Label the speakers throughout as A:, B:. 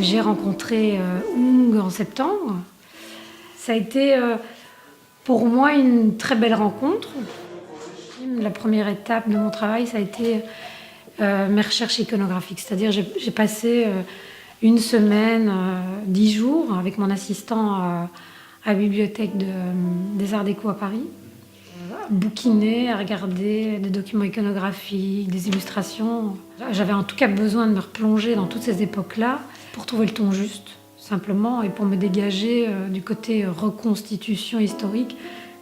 A: J'ai rencontré Oung en septembre. Ça a été pour moi une très belle rencontre. La première étape de mon travail, ça a été mes recherches iconographiques. C'est-à-dire j'ai passé une semaine, 10 jours avec mon assistant à la bibliothèque des Arts Déco à Paris. Bouquiner, à regarder des documents iconographiques, des illustrations. J'avais en tout cas besoin de me replonger dans toutes ces époques-là pour trouver le ton juste, simplement, et pour me dégager du côté reconstitution historique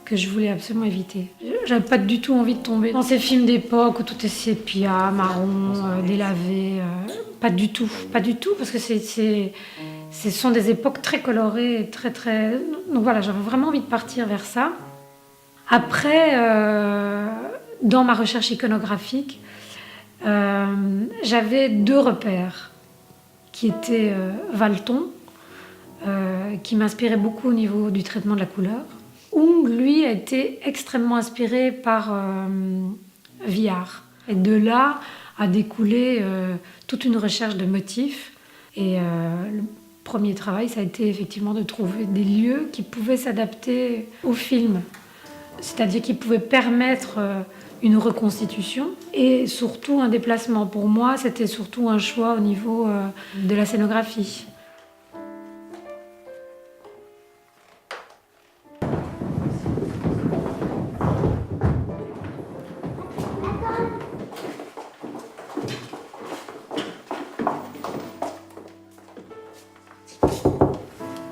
A: que je voulais absolument éviter. J'avais pas du tout envie de tomber dans ces films d'époque où tout est sépia, marron, délavé. Pas du tout, parce que ce sont des époques très colorées, très. Donc voilà, j'avais vraiment envie de partir vers ça. Après, dans ma recherche iconographique, j'avais 2 repères qui étaient Valton, qui m'inspirait beaucoup au niveau du traitement de la couleur. Oung, lui, a été extrêmement inspiré par Vuillard. Et de là a découlé toute une recherche de motifs. Et le premier travail, ça a été effectivement de trouver des lieux qui pouvaient s'adapter au film. C'est-à-dire qui pouvaient permettre une reconstitution et surtout un déplacement. Pour moi, c'était surtout un choix au niveau de la scénographie.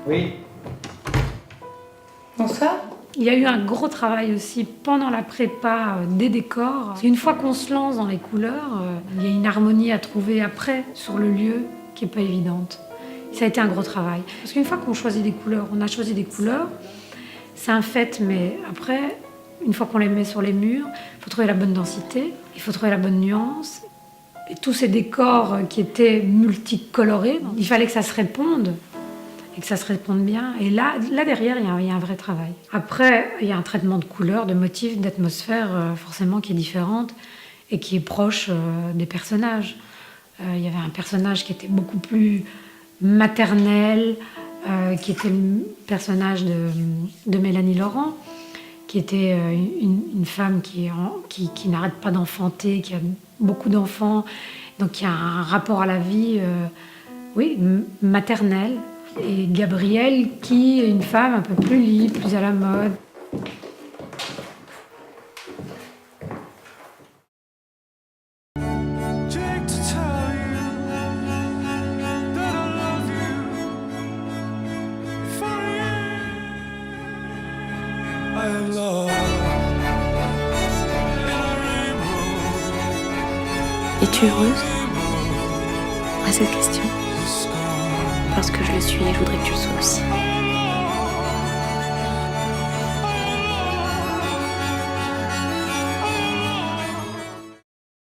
B: Oui.
C: Bonsoir.
A: Il y a eu un gros travail aussi pendant la prépa des décors. Une fois qu'on se lance dans les couleurs, il y a une harmonie à trouver après sur le lieu qui n'est pas évidente. Ça a été un gros travail. Parce qu'une fois qu'on choisit des couleurs, on a choisi des couleurs, c'est un fait, mais après, une fois qu'on les met sur les murs, il faut trouver la bonne densité, il faut trouver la bonne nuance. Et tous ces décors qui étaient multicolorés, il fallait que ça se réponde. Et que ça se réponde bien. Et là derrière, il y a un vrai travail. Après, il y a un traitement de couleurs, de motifs, d'atmosphère, forcément, qui est différente et qui est proche des personnages. Il y avait un personnage qui était beaucoup plus maternel, qui était le personnage de Mélanie Laurent, qui était une femme qui n'arrête pas d'enfanter, qui a beaucoup d'enfants, donc qui a un rapport à la vie, maternel. Et Gabrielle, qui est une femme un peu plus libre, plus à la mode.
C: Es-tu heureuse? À cette question. Parce que je le suis et je voudrais que tu le sois aussi.